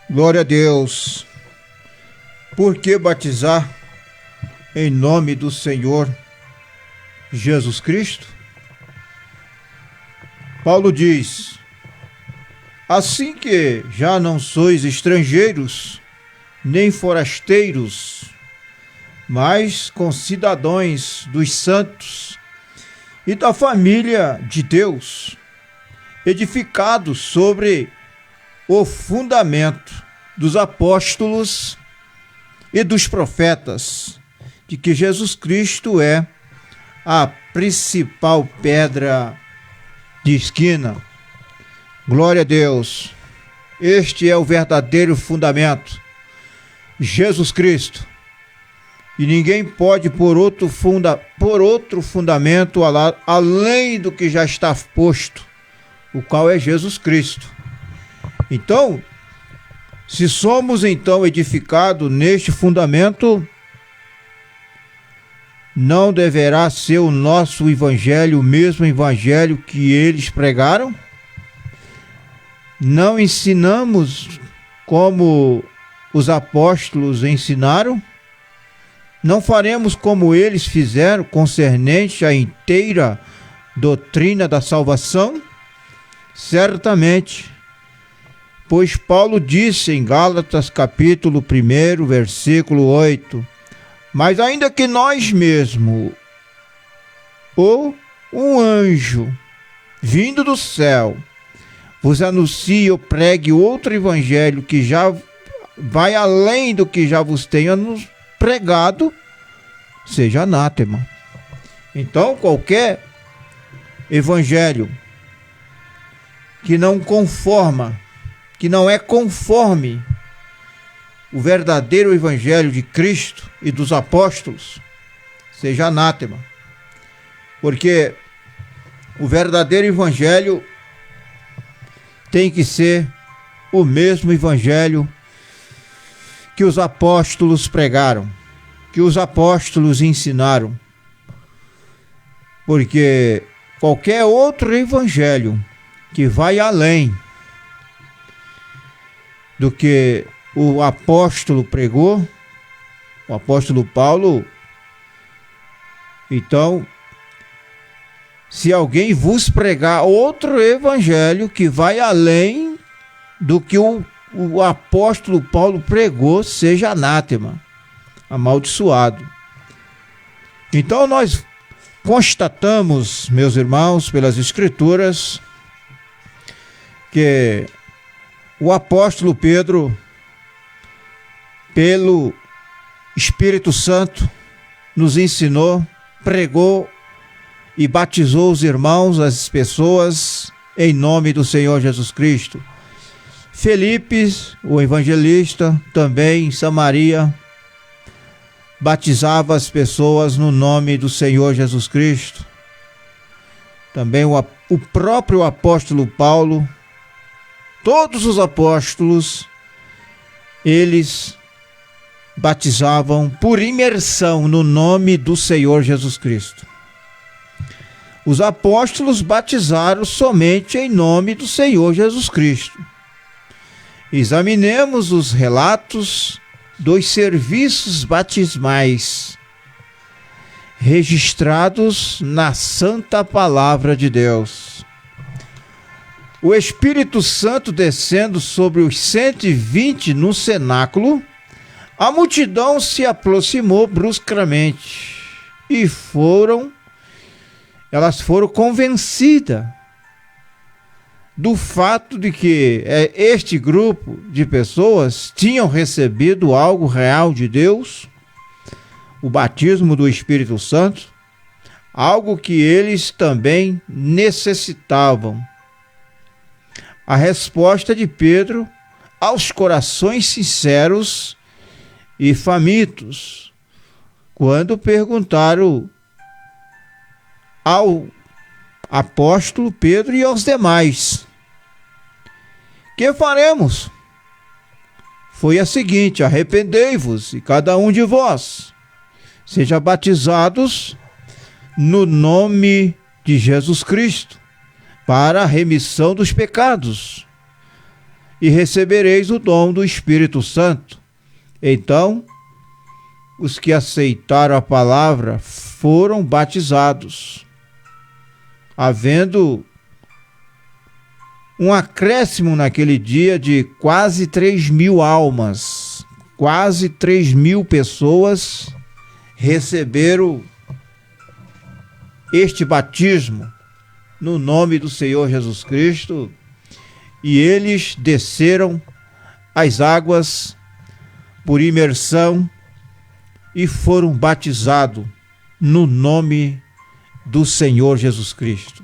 Glória a Deus. Por que batizar em nome do Senhor Jesus Cristo? Paulo diz: assim que já não sois estrangeiros, nem forasteiros, mas concidadãos dos santos e da família de Deus, edificados sobre o fundamento dos apóstolos e dos profetas, de que Jesus Cristo é a principal pedra de esquina. Glória a Deus. Este é o verdadeiro fundamento, Jesus Cristo. E ninguém pode por outro fundamento além do que já está posto, o qual é Jesus Cristo. Então, se somos então edificados neste fundamento, não deverá ser o nosso evangelho o mesmo evangelho que eles pregaram? Não ensinamos como os apóstolos ensinaram? Não faremos como eles fizeram concernente à inteira doutrina da salvação? Certamente. Pois Paulo disse em Gálatas capítulo 1, versículo 8, mas ainda que nós mesmos, ou um anjo vindo do céu, vos anuncie ou pregue outro evangelho que já vai além do que já vos tenhamos pregado, seja anátema. Então, qualquer evangelho que não é conforme o verdadeiro evangelho de Cristo e dos apóstolos, seja anátema. Porque o verdadeiro evangelho tem que ser o mesmo evangelho que os apóstolos pregaram, que os apóstolos ensinaram. Porque qualquer outro evangelho que vai além do que o apóstolo pregou, o apóstolo Paulo, então, se alguém vos pregar outro evangelho que vai além do que o apóstolo Paulo pregou, seja anátema, amaldiçoado. Então nós constatamos, meus irmãos, pelas Escrituras, que o apóstolo Pedro, pelo Espírito Santo, nos ensinou, pregou e batizou os irmãos, as pessoas, em nome do Senhor Jesus Cristo. Felipe, o evangelista, também em Samaria, batizava as pessoas no nome do Senhor Jesus Cristo. Também o próprio apóstolo Paulo, todos os apóstolos, eles batizavam por imersão no nome do Senhor Jesus Cristo. Os apóstolos batizaram somente em nome do Senhor Jesus Cristo. Examinemos os relatos dos serviços batismais registrados na Santa Palavra de Deus. O Espírito Santo descendo sobre os 120 no cenáculo, a multidão se aproximou bruscamente e elas foram convencidas do fato de que este grupo de pessoas tinham recebido algo real de Deus, o batismo do Espírito Santo, algo que eles também necessitavam. A resposta de Pedro aos corações sinceros e famintos, quando perguntaram ao apóstolo Pedro e aos demais: que faremos? Foi a seguinte: arrependei-vos e cada um de vós seja batizados no nome de Jesus Cristo para a remissão dos pecados, e recebereis o dom do Espírito Santo. Então, os que aceitaram a palavra foram batizados, havendo um acréscimo naquele dia de quase 3.000 almas, quase 3.000 pessoas receberam este batismo no nome do Senhor Jesus Cristo, e eles desceram as águas por imersão e foram batizados no nome do Senhor Jesus Cristo.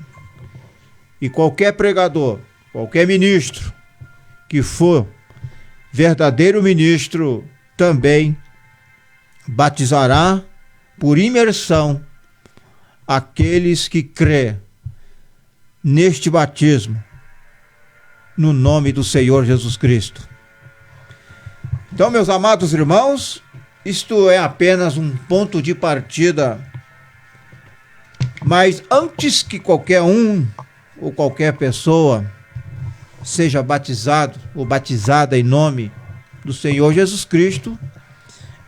E qualquer pregador, qualquer ministro que for verdadeiro ministro, também batizará por imersão aqueles que crê neste batismo no nome do Senhor Jesus Cristo. Então, meus amados irmãos, isto é apenas um ponto de partida, mas antes que qualquer um ou qualquer pessoa seja batizado ou batizada em nome do Senhor Jesus Cristo,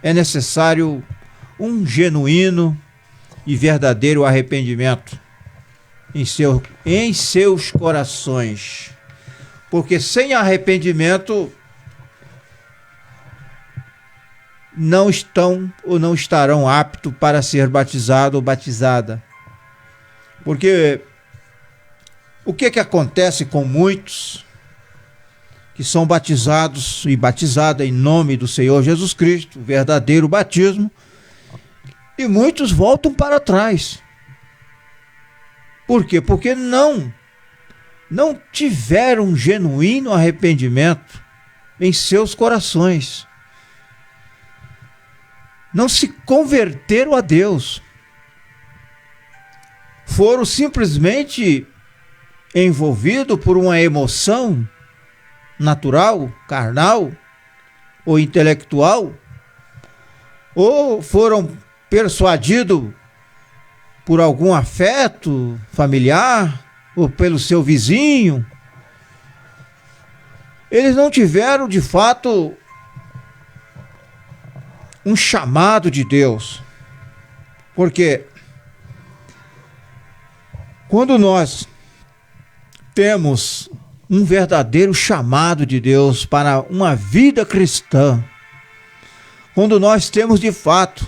é necessário um genuíno e verdadeiro arrependimento em seus corações. Porque sem arrependimento não estão ou não estarão aptos para ser batizado ou batizada. Porque o que acontece com muitos que são batizados e batizadas em nome do Senhor Jesus Cristo, verdadeiro batismo, e muitos voltam para trás. Por quê? Porque não tiveram um genuíno arrependimento em seus corações. Não se converteram a Deus. Foram simplesmente envolvidos por uma emoção natural, carnal ou intelectual, ou foram persuadidos por algum afeto familiar ou pelo seu vizinho. Eles não tiveram de fato um chamado de Deus. Porque quando nós temos um verdadeiro chamado de Deus para uma vida cristã, quando nós temos de fato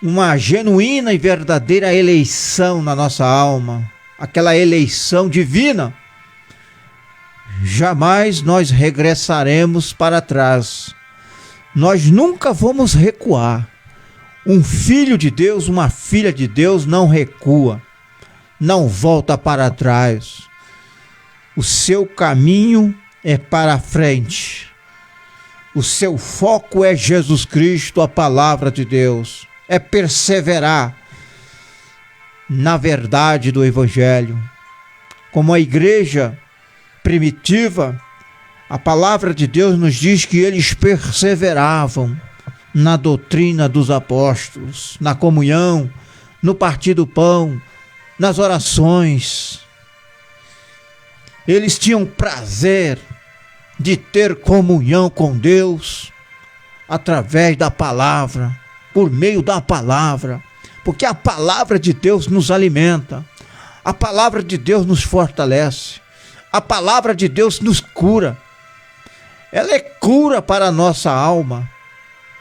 uma genuína e verdadeira eleição na nossa alma, aquela eleição divina, jamais nós regressaremos para trás. Nós nunca vamos recuar. Um filho de Deus, uma filha de Deus não recua, não volta para trás. O seu caminho é para a frente. O seu foco é Jesus Cristo, a palavra de Deus. É perseverar na verdade do Evangelho. Como a igreja primitiva, a palavra de Deus nos diz que eles perseveravam na doutrina dos apóstolos, na comunhão, no partir do pão, nas orações. Eles tinham prazer de ter comunhão com Deus através da palavra, por meio da palavra, porque a palavra de Deus nos alimenta, a palavra de Deus nos fortalece, a palavra de Deus nos cura. Ela é cura para a nossa alma.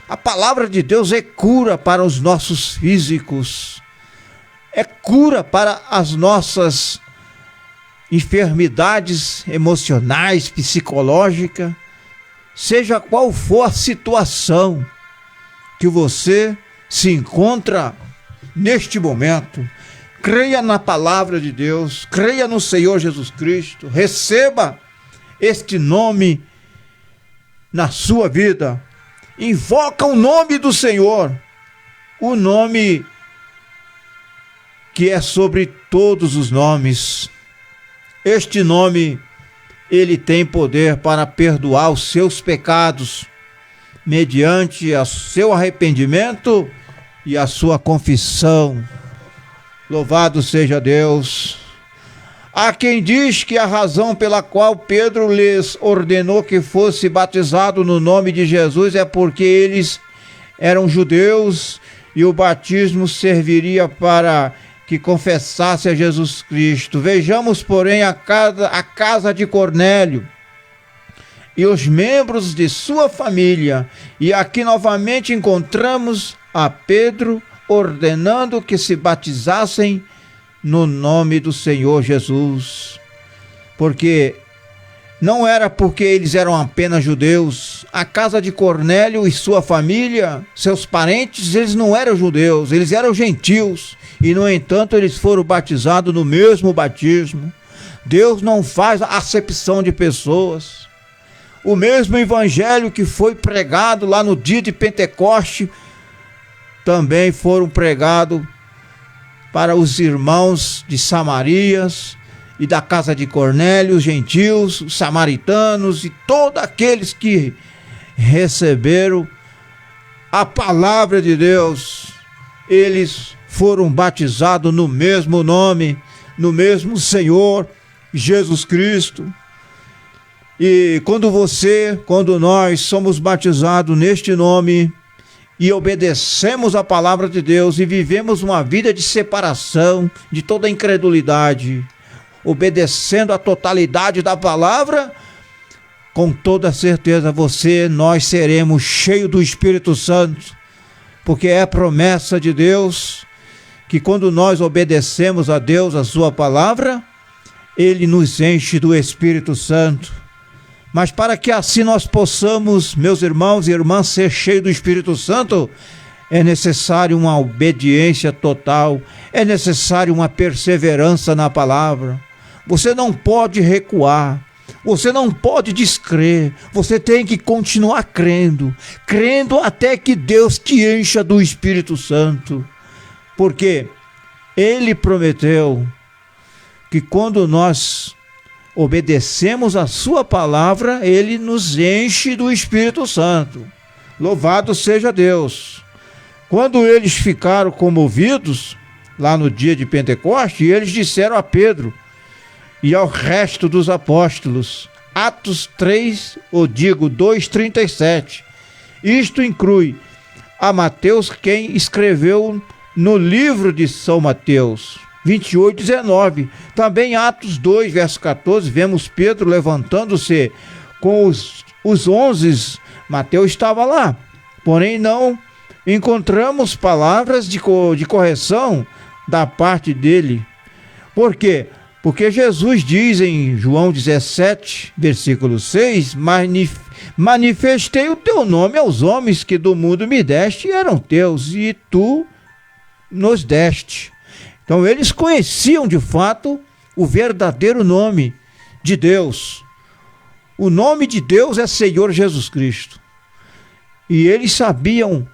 A palavra de Deus é cura para os nossos físicos, é cura para as nossas enfermidades emocionais, psicológicas, seja qual for a situação que você se encontra neste momento. Creia na palavra de Deus, creia no Senhor Jesus Cristo, receba este nome na sua vida, invoca o nome do Senhor, o nome que é sobre todos os nomes. Este nome, ele tem poder para perdoar os seus pecados, mediante o seu arrependimento e a sua confissão. Louvado seja Deus. Há quem diz que a razão pela qual Pedro lhes ordenou que fosse batizado no nome de Jesus é porque eles eram judeus e o batismo serviria para que confessasse a Jesus Cristo. Vejamos, porém, a casa de Cornélio e os membros de sua família. E aqui novamente encontramos a Pedro ordenando que se batizassem no nome do Senhor Jesus. Porque não era porque eles eram apenas judeus. A casa de Cornélio e sua família, seus parentes, eles não eram judeus, eles eram gentios. E, no entanto, eles foram batizados no mesmo batismo. Deus não faz acepção de pessoas. O mesmo evangelho que foi pregado lá no dia de Pentecoste, também foram pregados para os irmãos de Samarias e da casa de Cornélio, os gentios, os samaritanos e todos aqueles que receberam a palavra de Deus. Eles foram batizados no mesmo nome, no mesmo Senhor Jesus Cristo. E quando nós somos batizados neste nome e obedecemos a palavra de Deus e vivemos uma vida de separação de toda incredulidade, obedecendo a totalidade da palavra, com toda certeza nós seremos cheios do Espírito Santo, porque é promessa de Deus que quando nós obedecemos a Deus, a sua palavra, Ele nos enche do Espírito Santo. Mas para que assim nós possamos, meus irmãos e irmãs, ser cheios do Espírito Santo, é necessário uma obediência total, é necessário uma perseverança na palavra. Você não pode recuar, você não pode descrer, você tem que continuar crendo até que Deus te encha do Espírito Santo. Porque Ele prometeu que quando nós obedecemos a sua palavra, Ele nos enche do Espírito Santo. Louvado seja Deus. Quando eles ficaram comovidos, lá no dia de Pentecoste, eles disseram a Pedro e ao resto dos apóstolos, Atos 3, 2:37. Isto inclui a Mateus, quem escreveu no livro de São Mateus, 28:19. Também Atos 2, verso 14, vemos Pedro levantando-se com os 11. Mateus estava lá, porém não encontramos palavras de correção da parte dele. Por quê? Porque Jesus diz em João 17, versículo 6, manifestei o teu nome aos homens que do mundo me deste e eram teus, e tu nos deste. Então eles conheciam de fato o verdadeiro nome de Deus. O nome de Deus é Senhor Jesus Cristo. E eles sabiam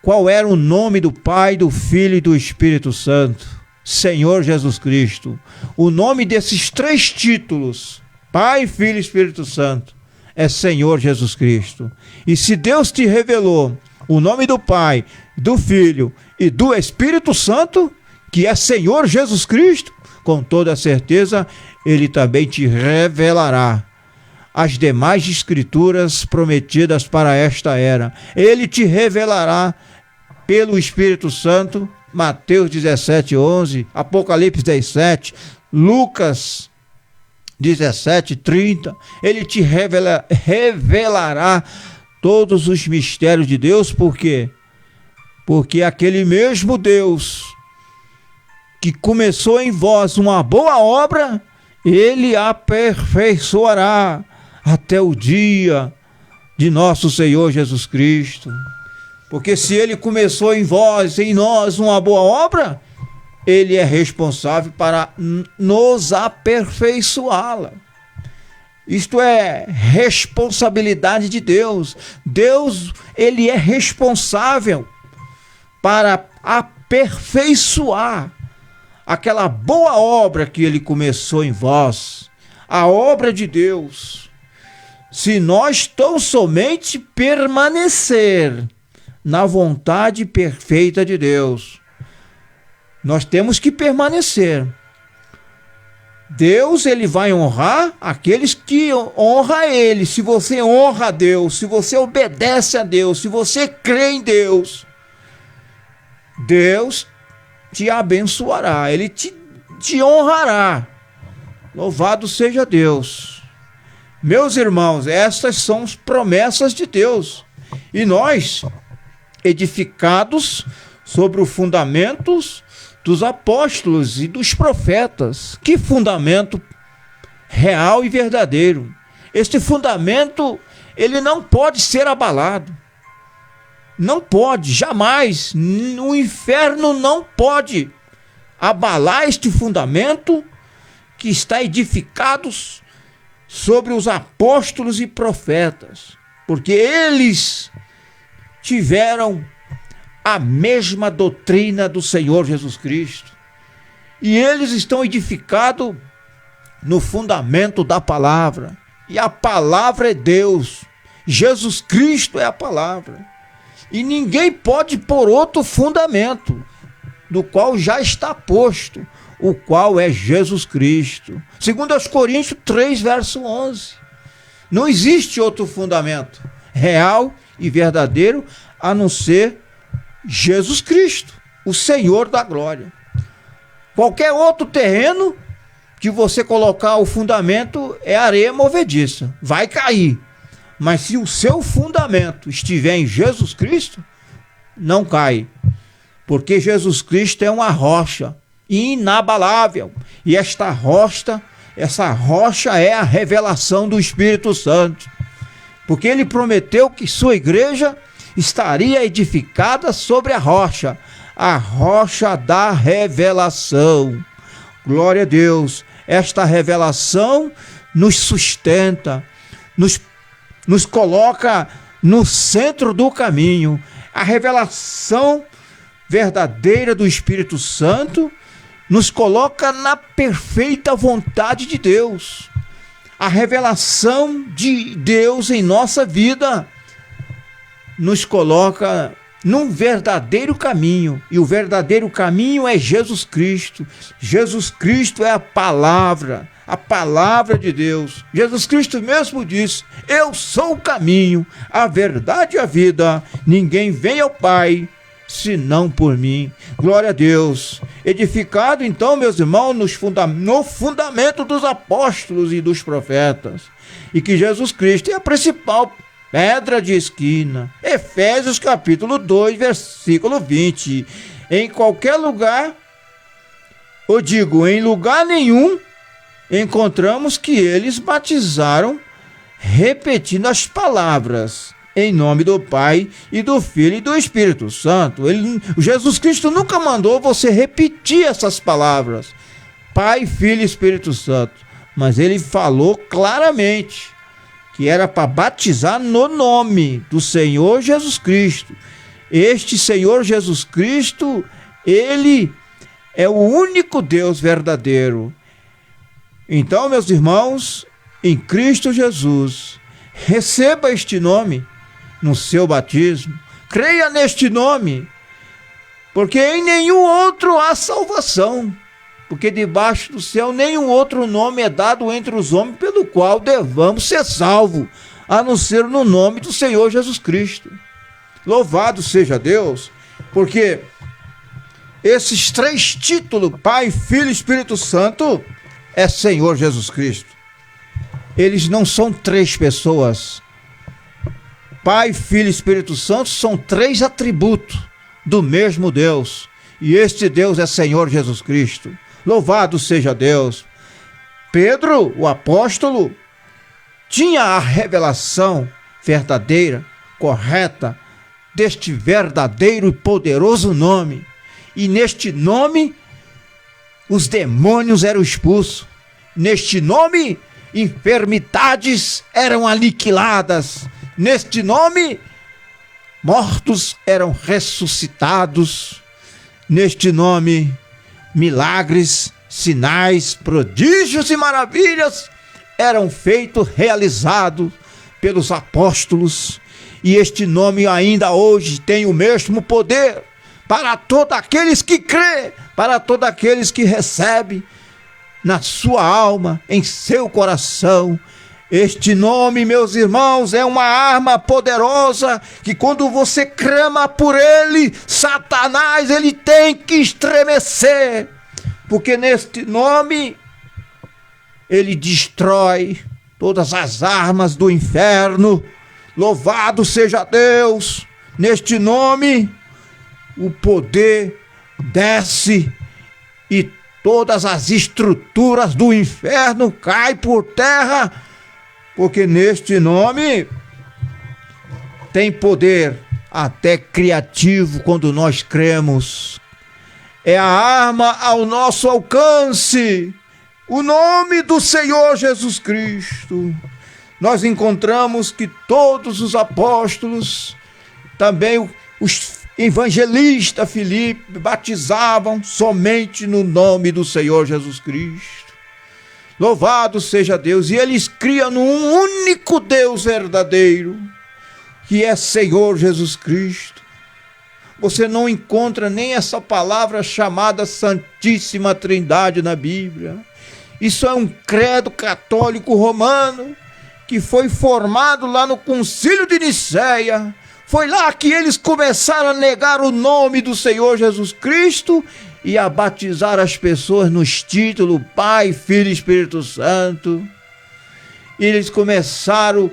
qual era o nome do Pai, do Filho e do Espírito Santo. Senhor Jesus Cristo. O nome desses três títulos, Pai, Filho e Espírito Santo, é Senhor Jesus Cristo. E se Deus te revelou o nome do Pai, do Filho e do Espírito Santo, que é Senhor Jesus Cristo, com toda certeza Ele também te revelará as demais escrituras prometidas para esta era. Ele te revelará pelo Espírito Santo, Mateus 17:11, Apocalipse 10:7, Lucas 17:30. Ele te revelará todos os mistérios de Deus. Por quê? Porque aquele mesmo Deus que começou em vós uma boa obra, Ele aperfeiçoará até o dia de nosso Senhor Jesus Cristo. Porque se Ele começou em vós, em nós, uma boa obra, Ele é responsável para nos aperfeiçoá-la. Isto é responsabilidade de Deus. Deus, Ele é responsável para aperfeiçoar aquela boa obra que Ele começou em vós, a obra de Deus. Se nós tão somente permanecer na vontade perfeita de Deus, nós temos que permanecer. Deus, ele vai honrar aqueles que honram ele. Se você honra a Deus, se você obedece a Deus, se você crê em Deus, Deus te abençoará, ele te honrará. Louvado seja Deus. Meus irmãos, estas são as promessas de Deus. E nós, edificados sobre os fundamentos dos apóstolos e dos profetas. Que fundamento real e verdadeiro. Este fundamento, ele não pode ser abalado. Não pode, jamais. O inferno não pode abalar este fundamento que está edificado sobre os apóstolos e profetas. Porque eles tiveram a mesma doutrina do Senhor Jesus Cristo. E eles estão edificados no fundamento da palavra. E a palavra é Deus. Jesus Cristo é a palavra. E ninguém pode pôr outro fundamento, do qual já está posto, o qual é Jesus Cristo. Segundo aos Coríntios 3, verso 11. Não existe outro fundamento real e verdadeiro a não ser Jesus Cristo, o Senhor da glória. Qualquer outro terreno que você colocar o fundamento é areia movediça, vai cair. Mas se o seu fundamento estiver em Jesus Cristo, não cai. Porque Jesus Cristo é uma rocha inabalável. E essa rocha é a revelação do Espírito Santo. Porque ele prometeu que sua igreja estaria edificada sobre a rocha da revelação. Glória a Deus. Esta revelação nos sustenta, nos coloca no centro do caminho. A revelação verdadeira do Espírito Santo nos coloca na perfeita vontade de Deus. A revelação de Deus em nossa vida nos coloca num verdadeiro caminho. E o verdadeiro caminho é Jesus Cristo. Jesus Cristo é a palavra de Deus. Jesus Cristo mesmo disse: eu sou o caminho, a verdade e a vida. Ninguém vem ao Pai senão por mim. Glória a Deus. Edificado então, meus irmãos, no fundamento dos apóstolos e dos profetas. E que Jesus Cristo é a principal pedra de esquina. Efésios capítulo 2, versículo 20. Em qualquer lugar, ou digo, em lugar nenhum, encontramos que eles batizaram repetindo as palavras em nome do Pai e do Filho e do Espírito Santo. Jesus Cristo nunca mandou você repetir essas palavras, Pai, Filho e Espírito Santo, mas ele falou claramente que era para batizar no nome do Senhor Jesus Cristo. Este Senhor Jesus Cristo, ele é o único Deus verdadeiro. Então, meus irmãos, em Cristo Jesus, receba este nome no seu batismo, creia neste nome, porque em nenhum outro há salvação, porque debaixo do céu nenhum outro nome é dado entre os homens pelo qual devamos ser salvos, a não ser no nome do Senhor Jesus Cristo. Louvado seja Deus, porque esses três títulos, Pai, Filho e Espírito Santo, é Senhor Jesus Cristo. Eles não são três pessoas. Pai, Filho e Espírito Santo são três atributos do mesmo Deus. E este Deus é Senhor Jesus Cristo. Louvado seja Deus. Pedro, o apóstolo, tinha a revelação verdadeira, correta, deste verdadeiro e poderoso nome. E neste nome, os demônios eram expulsos. Neste nome, enfermidades eram aniquiladas. Neste nome, mortos eram ressuscitados. Neste nome, milagres, sinais, prodígios e maravilhas eram feitos, realizados pelos apóstolos. E este nome ainda hoje tem o mesmo poder para todos aqueles que crêem, para todos aqueles que recebem na sua alma, em seu coração. Este nome, meus irmãos, é uma arma poderosa que quando você clama por ele, Satanás, ele tem que estremecer, porque neste nome ele destrói todas as armas do inferno. Louvado seja Deus! Neste nome o poder desce e todas as estruturas do inferno caem por terra, porque neste nome tem poder até criativo quando nós cremos. É a arma ao nosso alcance, o nome do Senhor Jesus Cristo. Nós encontramos que todos os apóstolos, também os evangelistas Filipe, batizavam somente no nome do Senhor Jesus Cristo. Louvado seja Deus! E eles criam num único Deus verdadeiro, que é Senhor Jesus Cristo. Você não encontra nem essa palavra chamada Santíssima Trindade na Bíblia. Isso é um credo católico romano que foi formado lá no Concílio de Nicéia. Foi lá que eles começaram a negar o nome do Senhor Jesus Cristo e a batizar as pessoas nos títulos Pai, Filho e Espírito Santo. E eles começaram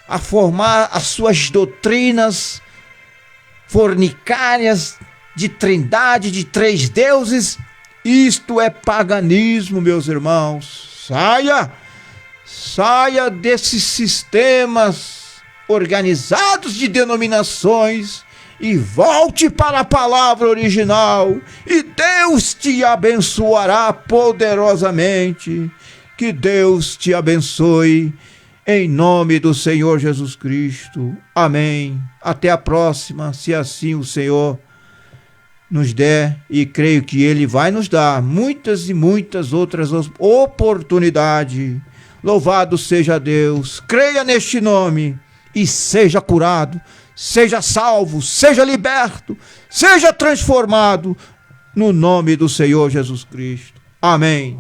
a formar as suas doutrinas fornicárias de trindade, de três deuses. Isto é paganismo, meus irmãos. Saia desses sistemas organizados de denominações e volte para a palavra original, e Deus te abençoará poderosamente. Que Deus te abençoe, em nome do Senhor Jesus Cristo. Amém. Até a próxima, se assim o Senhor nos der, e creio que Ele vai nos dar muitas e muitas outras oportunidades. Louvado seja Deus. Creia neste nome e seja curado, seja salvo, seja liberto, seja transformado no nome do Senhor Jesus Cristo. Amém.